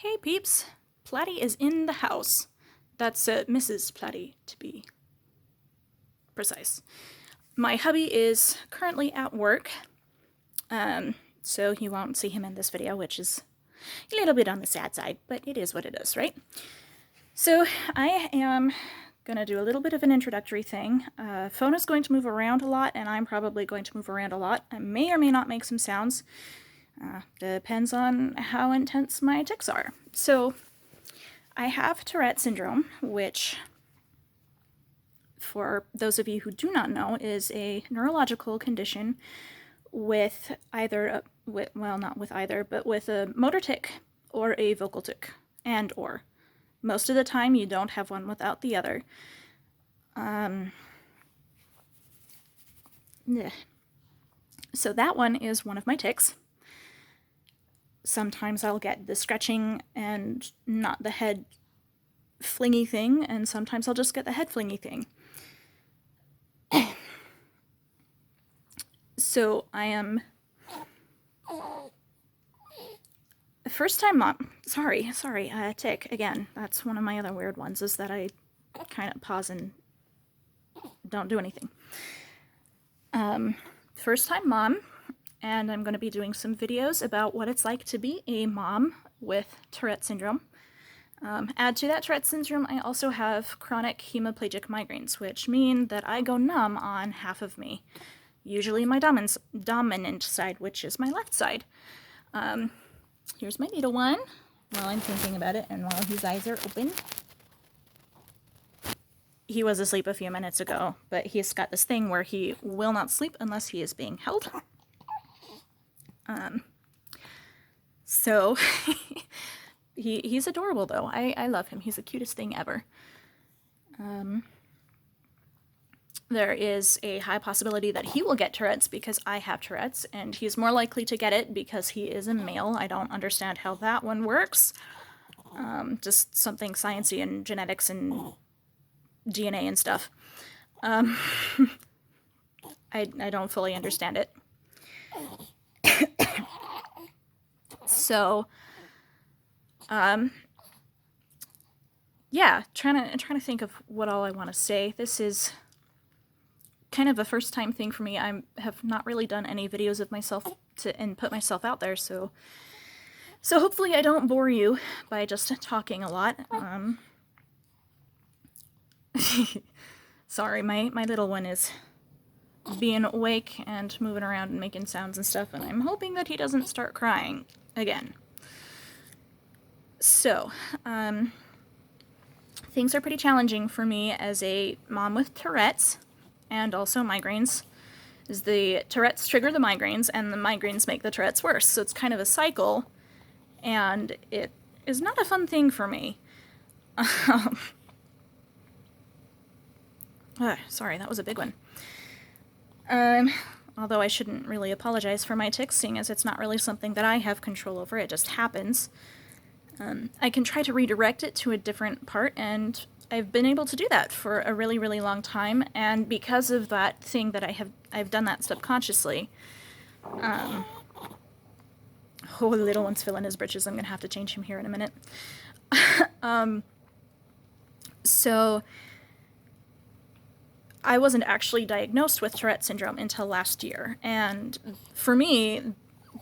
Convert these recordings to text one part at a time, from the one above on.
Hey peeps, Platty is in the house. That's Mrs. Platty, to be precise. My hubby is currently at work, so you won't see him in this video, which is a little bit on the sad side, but it is what it is, right? So I am gonna do a little bit of an introductory thing. Phone is going to move around a lot, and I'm probably going to move around a lot. I may or may not make some sounds. Depends on how intense my tics are. So I have Tourette syndrome, which, for those of you who do not know, is a neurological condition with either, not with either, but with a motor tic or a vocal tic, and or. Most of the time you don't have one without the other. So that one is one of my tics. Sometimes I'll get the scratching and not the head flingy thing, and sometimes I'll just get the head flingy thing. So I am first time mom. Sorry, tic again. That's one of my other weird ones, is that I kind of pause and don't do anything. First time mom, and I'm going to be doing some videos about what it's like to be a mom with Tourette syndrome. Add to that Tourette syndrome, I also have chronic hemiplegic migraines, which mean that I go numb on half of me, usually my dominant side, which is my left side. Here's my needle one, while I'm thinking about it and while his eyes are open. He was asleep a few minutes ago, but he's got this thing where he will not sleep unless he is being held. So he's adorable though. I love him. He's the cutest thing ever. There is a high possibility that he will get Tourette's because I have Tourette's, and he's more likely to get it because he is a male. I don't understand how that one works. Just something sciencey and genetics and DNA and stuff. I don't fully understand it. So, yeah, trying to think of what all I want to say. This is kind of a first time thing for me. I have not really done any videos of myself and put myself out there, so hopefully I don't bore you by just talking a lot. Sorry, my little one is being awake and moving around and making sounds and stuff, and I'm hoping that he doesn't start crying again. So, things are pretty challenging for me as a mom with Tourette's and also migraines. Is the Tourette's trigger the migraines, and the migraines make the Tourette's worse. So it's kind of a cycle, and it is not a fun thing for me. Sorry, that was a big one. Although I shouldn't really apologize for my tics, seeing as it's not really something that I have control over, it just happens. I can try to redirect it to a different part, and I've been able to do that for a really, really long time, and because of that thing that I've done that subconsciously. Oh, the little one's filling his britches. I'm gonna have to change him here in a minute. So I wasn't actually diagnosed with Tourette syndrome until last year, and for me,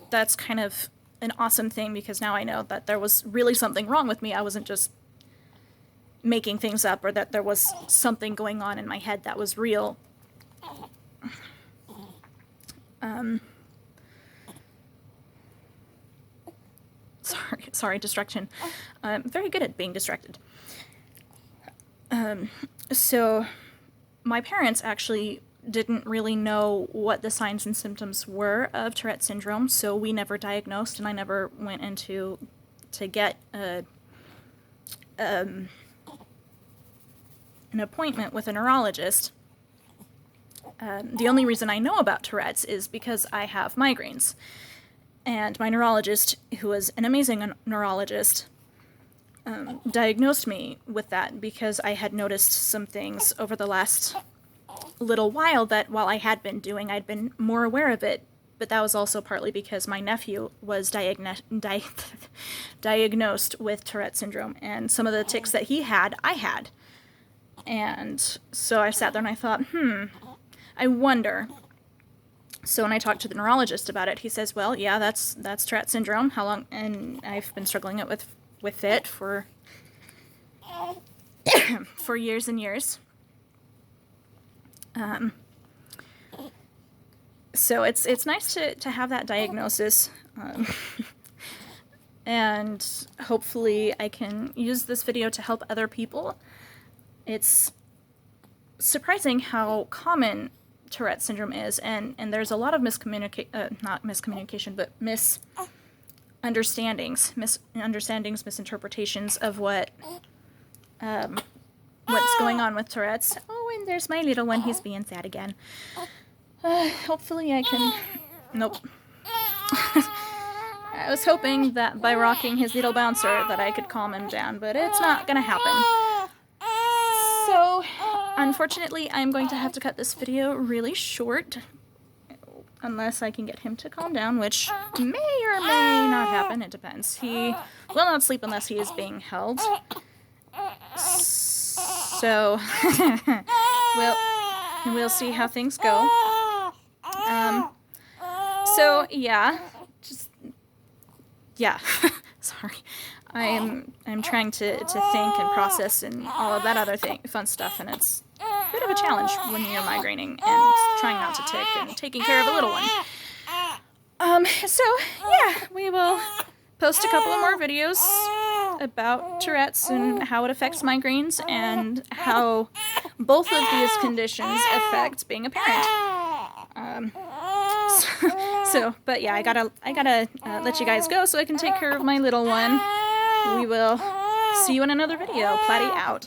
that's kind of an awesome thing because now I know that there was really something wrong with me. I wasn't just making things up, or that there was something going on in my head that was real. Sorry, distraction. I'm very good at being distracted. So my parents actually didn't really know what the signs and symptoms were of Tourette syndrome, so we never diagnosed, and I never went into to get an appointment with a neurologist. The only reason I know about Tourette's is because I have migraines, and my neurologist, who was an amazing neurologist, diagnosed me with that because I had noticed some things over the last little while that while I had been doing, I'd been more aware of it but that was also partly because my nephew was diagnosed with Tourette syndrome, and some of the tics that he had, I had. And so I sat there and I thought, I wonder. So when I talked to the neurologist about it, he says, well, yeah, that's Tourette syndrome. How long? And I've been struggling with it for for years and years. So it's nice to have that diagnosis, and hopefully I can use this video to help other people. It's surprising how common Tourette syndrome is, and there's a lot of misinterpretations of what's going on with Tourette's. Oh, and there's my little one. He's being sad again. Hopefully I can... Nope. I was hoping that by rocking his little bouncer that I could calm him down, but it's not gonna happen. So, unfortunately, I'm going to have to cut this video really short, unless I can get him to calm down, which may or may not happen. It depends. He will not sleep unless he is being held. So, we'll see how things go. So yeah, sorry. I'm trying to think and process and all of that other fun stuff, and it's a bit of a challenge when you're migraining and trying not to tick and taking care of a little one. So yeah, we will post a couple of more videos about Tourette's and how it affects migraines and how both of these conditions affect being a parent. But yeah, I gotta let you guys go so I can take care of my little one. We will see you in another video. Platy out.